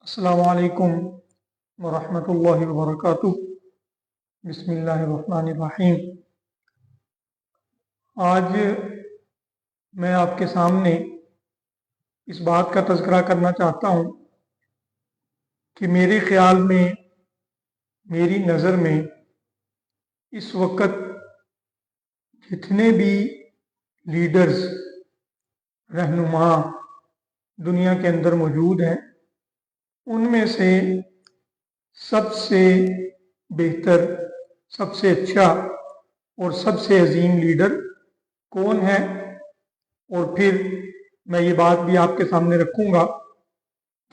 अस्सलामु अलैकुम वरहमतुल्लाहि वबरकातुह। बिस्मिल्लाहिर्रहमानिर्रहीम। आज मैं आपके सामने इस बात का तज़किरा करना चाहता हूँ कि मेरे ख़्याल में, मेरी नज़र में इस वक्त जितने भी लीडर्स, रहनुमा दुनिया के अंदर मौजूद हैं, उनमें से सबसे बेहतर, सबसे अच्छा और सबसे अजीम लीडर कौन है। और फिर मैं ये बात भी आपके सामने रखूँगा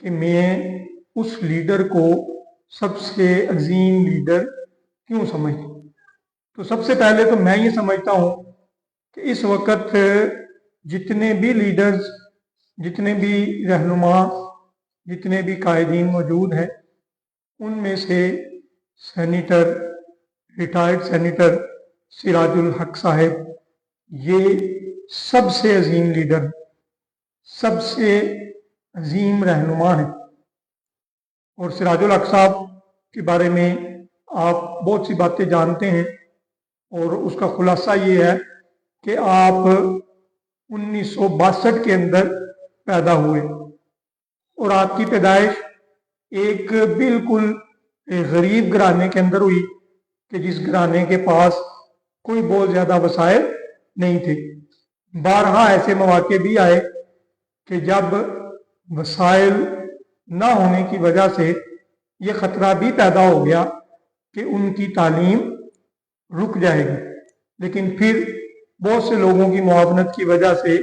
कि मैं उस लीडर को सबसे अजीम लीडर क्यों समझता हूँ। तो सबसे पहले तो मैं ये समझता हूँ कि इस वक्त जितने भी लीडर्स, जितने भी रहनुमा, जितने भी कायदीन मौजूद हैं, उनमें से सेनेटर, रिटायर्ड सेनेटर सिराजुल हक साहब ये सबसे अजीम लीडर, सबसे अजीम रहनुमा हैं। और सिराजुल हक साहब के बारे में आप बहुत सी बातें जानते हैं और उसका खुलासा ये है कि आप 1962 के अंदर पैदा हुए और आपकी पैदाइश एक बिल्कुल गरीब घराने के अंदर हुई कि जिस घराने के पास कोई बहुत ज़्यादा वसाइल नहीं थे। बारहा ऐसे मौके भी आए कि जब वसाइल ना होने की वजह से ये ख़तरा भी पैदा हो गया कि उनकी तालीम रुक जाएगी, लेकिन फिर बहुत से लोगों की मुआवनत की वजह से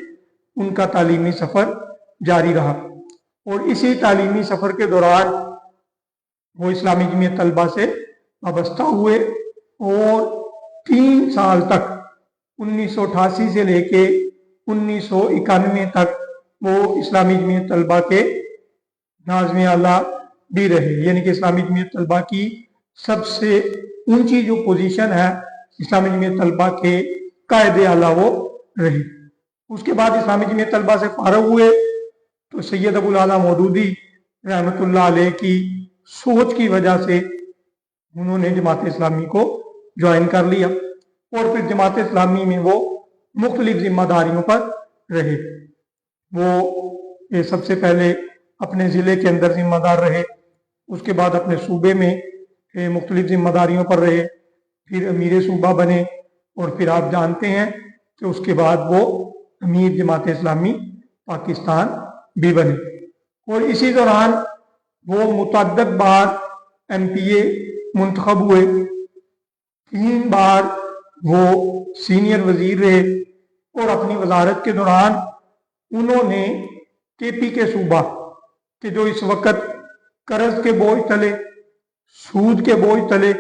उनका तालीमी सफ़र जारी रहा। और इसी तालीमी सफ़र के दौरान वो इस्लामी जमीयत तलबा से वाबस्ता हुए और 3 साल तक 1988 से लेके 1991 तक वो इस्लामी जमीयत तलबा के नाज़िम आला भी रहे। यानी कि इस्लामी जमीयत तलबा की सबसे ऊंची जो पोजीशन है इस्लामी जमीयत तलबा के कायदे आला वो रहे। उसके बाद इस्लामी जमीयत तलबा से फारग हुए तो सैयद अबुल आला मौदूदी रहमतुल्लाह अलैह की सोच की वजह से उन्होंने जमात इस्लामी को ज्वाइन कर लिया और फिर जमात इस्लामी में वो मुख्तलिफ जिम्मेदारियों पर रहे। वो सबसे पहले अपने ज़िले के अंदर जिम्मेदार रहे, उसके बाद अपने सूबे में मुख्तलिफ जिम्मेदारियों पर रहे, फिर अमीर सूबा बने और फिर आप जानते हैं कि उसके बाद वो अमीर जमात इस्लामी पाकिस्तान भी बने। और इसी दौरान वो मुतअद्दिद बार MPA मुंतखब हुए, 3 बार वो सीनियर वजीर रहे और अपनी वजारत के दौरान उन्होंने KP के सूबा कि जो इस वक्त कर्ज के बोझ तले, सूद के बोझ तले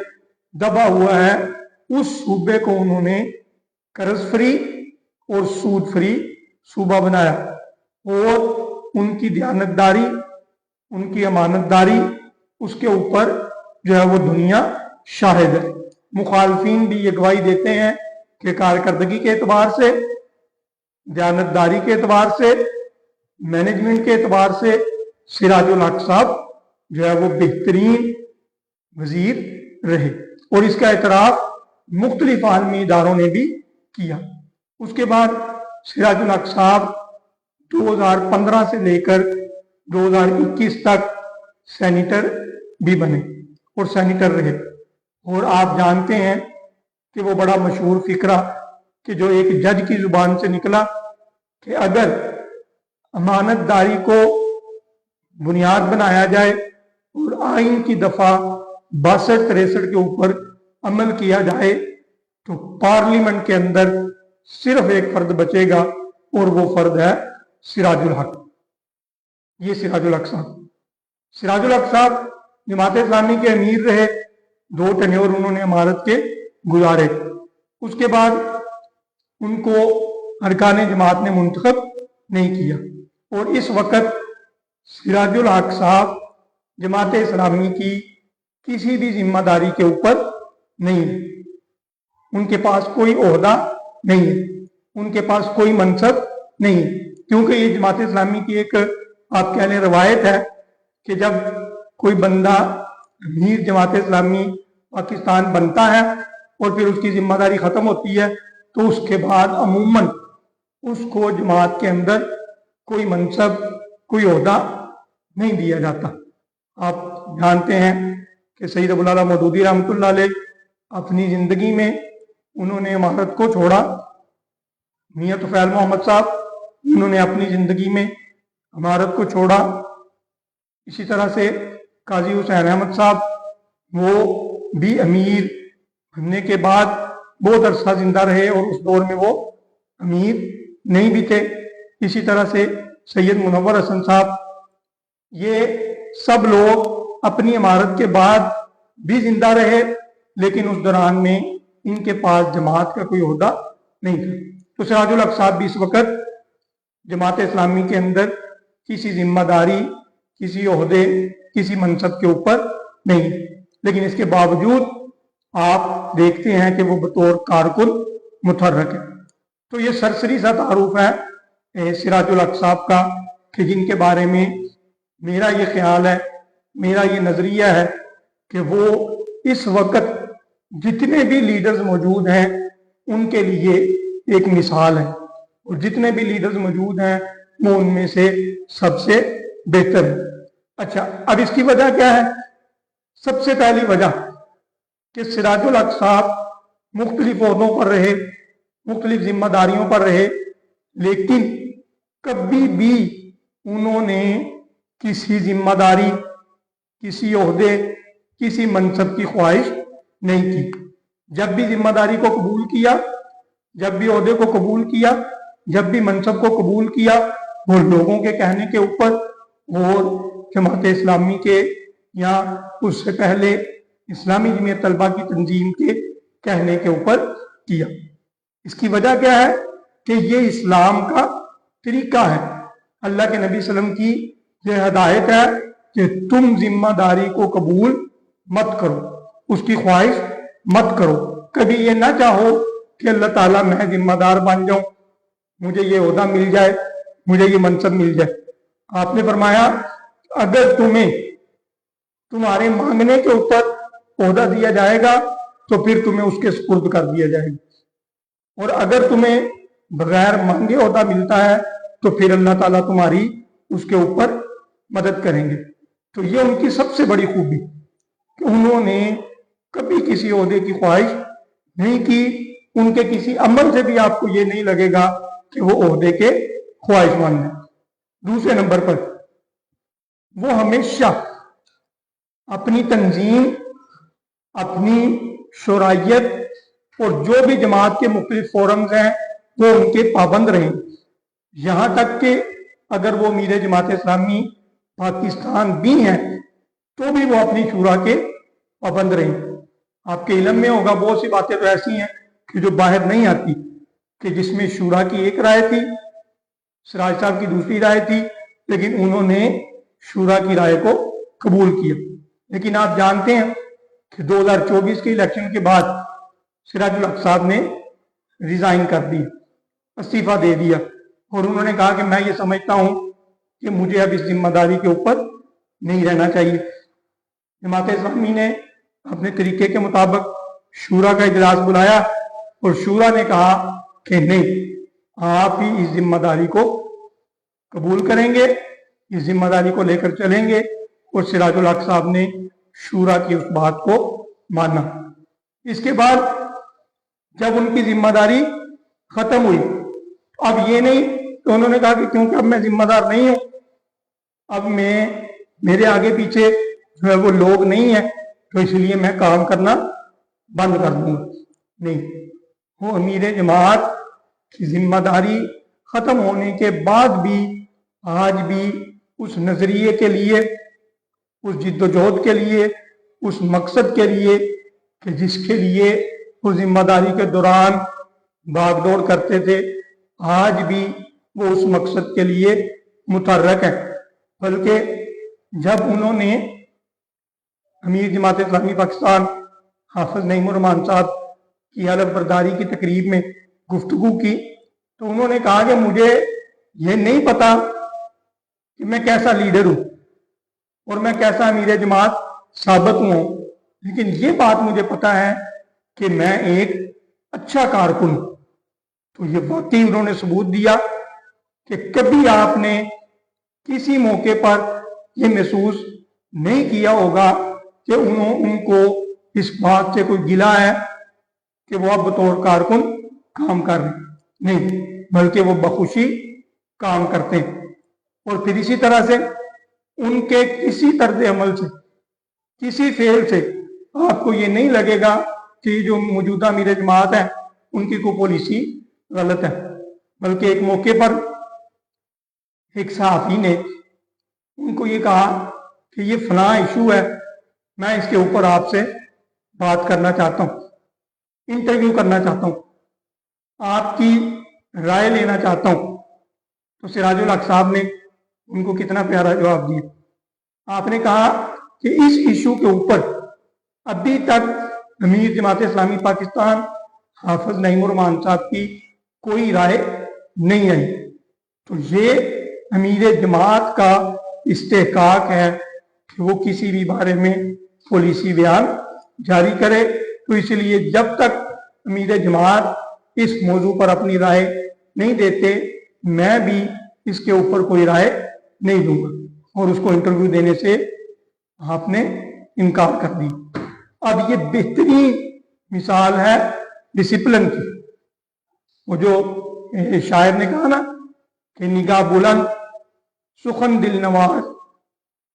दबा हुआ है, उस सूबे को उन्होंने कर्ज फ्री और सूद फ्री सूबा बनाया। और उनकी दयानतदारी, उनकी अमानतदारी, उसके ऊपर जो है वो दुनिया शाहिद है। मुखालफीन भी ये गवाही देते हैं कि कारकर्दगी के एतबार से, दयानतदारी के एतबार से, मैनेजमेंट के एतबार से सिराजुल हक साहब जो है वो बेहतरीन वजीर रहे और इसका एतराफ़ मुख्तलिफ आलमी इदारों ने भी किया। उसके बाद सिराजुल हक साहब 2015 से लेकर 2021 तक सेनेटर भी बने और सेनेटर रहे। और आप जानते हैं कि वो बड़ा मशहूर फिक्रा कि जो एक जज की जुबान से निकला कि अगर अमानतदारी को बुनियाद बनाया जाए और आइन की दफ़ा 62-63 के ऊपर अमल किया जाए तो पार्लियामेंट के अंदर सिर्फ एक फर्द बचेगा और वो फर्द है सिराजुल हक। ये सिराजुल हक साहब, सिराजुल हक साहब जमात इस्लामी के अमीर रहे, 2 टेन्योर उन्होंने इमारत के गुजारे। उसके बाद उनको अरकान जमात ने मुंतखब नहीं किया और इस वक्त सिराजुल हक साहब जमात इस्लामी की किसी भी जिम्मेदारी के ऊपर नहीं है। उनके पास कोई ओहदा नहीं है, उनके पास कोई मनसब नहीं है, क्योंकि ये जमात इस्लामी की एक आप कह लें रवायत है कि जब कोई बंदा अमीर जमात इस्लामी पाकिस्तान बनता है और फिर उसकी जिम्मेदारी खत्म होती है तो उसके बाद अमूमन उसको जमात के अंदर कोई मनसब, कोई ओहदा नहीं दिया जाता। आप जानते हैं कि सैयद अबुल आला मौदूदी रहमतुल्लाह अलैह अपनी जिंदगी में उन्होंने इमारत को छोड़ा। मियां तुफैल मोहम्मद साहब, उन्होंने अपनी जिंदगी में इमारत को छोड़ा। इसी तरह से काजी हुसैन अहमद साहब, वो भी अमीर बनने के बाद बहुत अरसा जिंदा रहे और उस दौर में वो अमीर नहीं भी थे। इसी तरह से सैयद मुनव्वर हसन साहब, ये सब लोग अपनी इमारत के बाद भी जिंदा रहे, लेकिन उस दौरान में इनके पास जमात का कोई ओहदा नहीं था। तो सिराजुल हक साहब भी इस वक्त जमात इस्लामी के अंदर किसी जिम्मेदारी, किसी ओहदे, किसी मनसब के ऊपर नहीं, लेकिन इसके बावजूद आप देखते हैं कि वो बतौर कारकुन मुतहर्रक है। तो ये सरसरी सा तारुफ है सिराजुल हक साहब का, कि जिनके बारे में मेरा ये ख्याल है, मेरा ये नजरिया है कि वो इस वक्त जितने भी लीडर्स मौजूद हैं उनके लिए एक मिसाल है, और जितने भी लीडर्स मौजूद हैं वो उनमें से सबसे बेहतर है। अच्छा, अब इसकी वजह क्या है? सबसे पहली वजह कि सिराजुल हक साहब मुख्तलिफ ओहदों पर रहे, मुख्तलिफ जिम्मेदारियों पर रहे, लेकिन कभी भी उन्होंने किसी जिम्मेदारी, किसी ओहदे, किसी मनसब की ख्वाहिश नहीं की। जब भी जिम्मेदारी को कबूल किया, जब भी ओहदे को कबूल किया, जब भी मनसब को कबूल किया, वो लोगों के कहने के ऊपर और जमात इस्लामी के या उससे पहले इस्लामी जमीयत तलबा की तंजीम के कहने के ऊपर किया। इसकी वजह क्या है? कि ये इस्लाम का तरीका है। अल्लाह के नबी सल्लम की यह हदायत है कि तुम जिम्मेदारी को कबूल मत करो, उसकी ख्वाहिश मत करो। कभी ये ना चाहो कि अल्लाह ताला मैं जिम्मेदार बन जाऊं, मुझे ये ओहदा मिल जाए, मुझे ये मनसब मिल जाए। आपने फरमाया अगर तुम्हें तुम्हारे मांगने के ऊपर ओहदा दिया जाएगा तो फिर तुम्हें उसके सुपुर्द कर दिया जाएगा, और अगर तुम्हें बगैर मांगे ओहदा मिलता है तो फिर अल्लाह ताला तुम्हारी उसके ऊपर मदद करेंगे। तो ये उनकी सबसे बड़ी खूबी कि उन्होंने कभी किसी ओहदे की ख्वाहिश नहीं की। उनके किसी अमल से भी आपको ये नहीं लगेगा कि वो ओहदे के ख्वाहिशमंद हैं। दूसरे नंबर पर वो हमेशा अपनी तंजीम, अपनी शोरायत और जो भी जमात के मुख्तलिफ फोरम्स हैं वो उनके पाबंद रहे। यहाँ तक कि अगर वो अमीर जमात इस्लामी पाकिस्तान भी हैं तो भी वो अपनी शूरा के पाबंद रहे। आपके इल्म में होगा बहुत सी बातें तो ऐसी हैं कि जो बाहर नहीं आती, कि जिसमें शूरा की एक राय थी, सिराज साहब की दूसरी राय थी, लेकिन उन्होंने शूरा की राय को कबूल किया। लेकिन आप जानते हैं कि 2024 के इलेक्शन के बाद सिराजुल हक साहब ने रिजाइन कर दी, इस्तीफा दे दिया, और उन्होंने कहा कि मैं ये समझता हूं कि मुझे अब इस जिम्मेदारी के ऊपर नहीं रहना चाहिए। जमात इस्लामी ने अपने तरीके के मुताबिक शूरा का इजलास बुलाया और शूरा ने कहा कि नहीं, आप ही इस जिम्मेदारी को कबूल करेंगे, इस जिम्मेदारी को लेकर चलेंगे, और सिराजुल हक साहब ने शूरा की उस बात को माना। इसके बाद जब उनकी जिम्मेदारी खत्म हुई, अब ये नहीं तो उन्होंने कहा कि क्योंकि अब मैं जिम्मेदार नहीं हूं, अब मेरे आगे पीछे जो है वो लोग नहीं है, तो इसलिए मैं काम करना बंद कर दूंगा। नहीं, वो अमीर जमात की जिम्मेदारी खत्म होने के बाद भी आज भी उस नजरिए के लिए, उस जिद्दोजहद के लिए, उस मकसद के लिए कि जिसके लिए उस जिम्मेदारी के दौरान भागदौड़ करते थे, आज भी वो उस मकसद के लिए मुतहर्रक है। बल्कि जब उन्होंने अमीर जमात इस्लामी पाकिस्तान हाफिज नईमुर रहमान साहब की हलफ बरदारी की तकरीब में गुफ्तगू की, तो उन्होंने कहा कि मुझे ये नहीं पता कि मैं कैसा लीडर हूं, और मैं कैसा अमीर जमात साबित हुआ हूं, लेकिन ये बात मुझे पता है कि मैं एक अच्छा कारकुन। तो ये वाकई उन्होंने सबूत दिया कि कभी आपने किसी मौके पर ये महसूस नहीं किया होगा कि उनको इस बात से कोई गिला है कि वो अब बतौर कारकुन काम कर रहे हैं, नहीं, बल्कि वो बखुशी काम करते हैं। और फिर इसी तरह से उनके किसी तर्ज अमल से, किसी फेल से आपको ये नहीं लगेगा कि जो मौजूदा अमीर जमात है उनकी कोई पॉलिसी गलत है। बल्कि एक मौके पर एक सहाफी ने उनको ये कहा कि ये फलां इशू है, मैं इसके ऊपर आपसे बात करना चाहता हूँ, इंटरव्यू करना चाहता हूँ, आपकी राय लेना चाहता हूँ। तो सिराजुल हक साहब ने उनको कितना प्यारा जवाब दिया। आपने कहा कि इस इशू के ऊपर अभी तक अमीर जमात इस्लामी पाकिस्तान हाफिज नईम उर रहमान साहब की कोई राय नहीं आई। तो ये अमीर जमात का इस्तेहकाक है कि वो किसी भी बारे में पॉलिसी बयान जारी करे। तो इसलिए जब तक अमीर जमात इस मौजू पर अपनी राय नहीं देते, मैं भी इसके ऊपर कोई राय नहीं दूंगा। और उसको इंटरव्यू देने से आपने इनकार कर दी। अब ये बेहतरीन मिसाल है डिसिप्लिन की। वो जो शायर ने कहा ना कि निगाह बुलंद सुखन दिल नवाज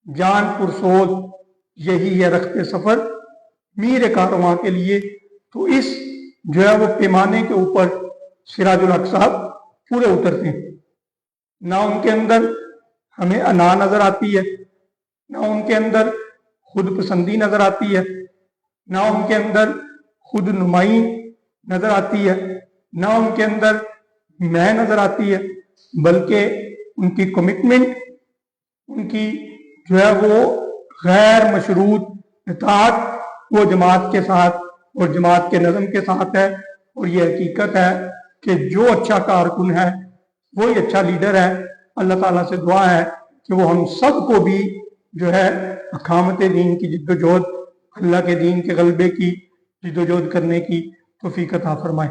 जान पुरसोज यही है रखते सफर मीर कारवां के लिए। तो इस जो है वो पैमाने के ऊपर सिराजुल हक साहब पूरे उतरते हैं। ना उनके अंदर हमें अना नजर आती है, ना उनके अंदर खुद पसंदी नजर आती है, ना उनके अंदर खुद नुमाई नजर आती है, ना उनके अंदर मैं नजर आती है, बल्कि उनकी कमिटमेंट, उनकी जो है वो गैर मशरूत इताअत वो जमात के साथ और जमात के नज़म के साथ है। और ये हकीकत है कि जो अच्छा कारकुन है वो ही अच्छा लीडर है। अल्लाह ताला से दुआ है कि वो हम सब को भी जो है अकामत दीन की जिद्दोजहद, अल्लाह के दीन के गलबे की जिद्दोजहद करने की तौफीक अता फरमाए।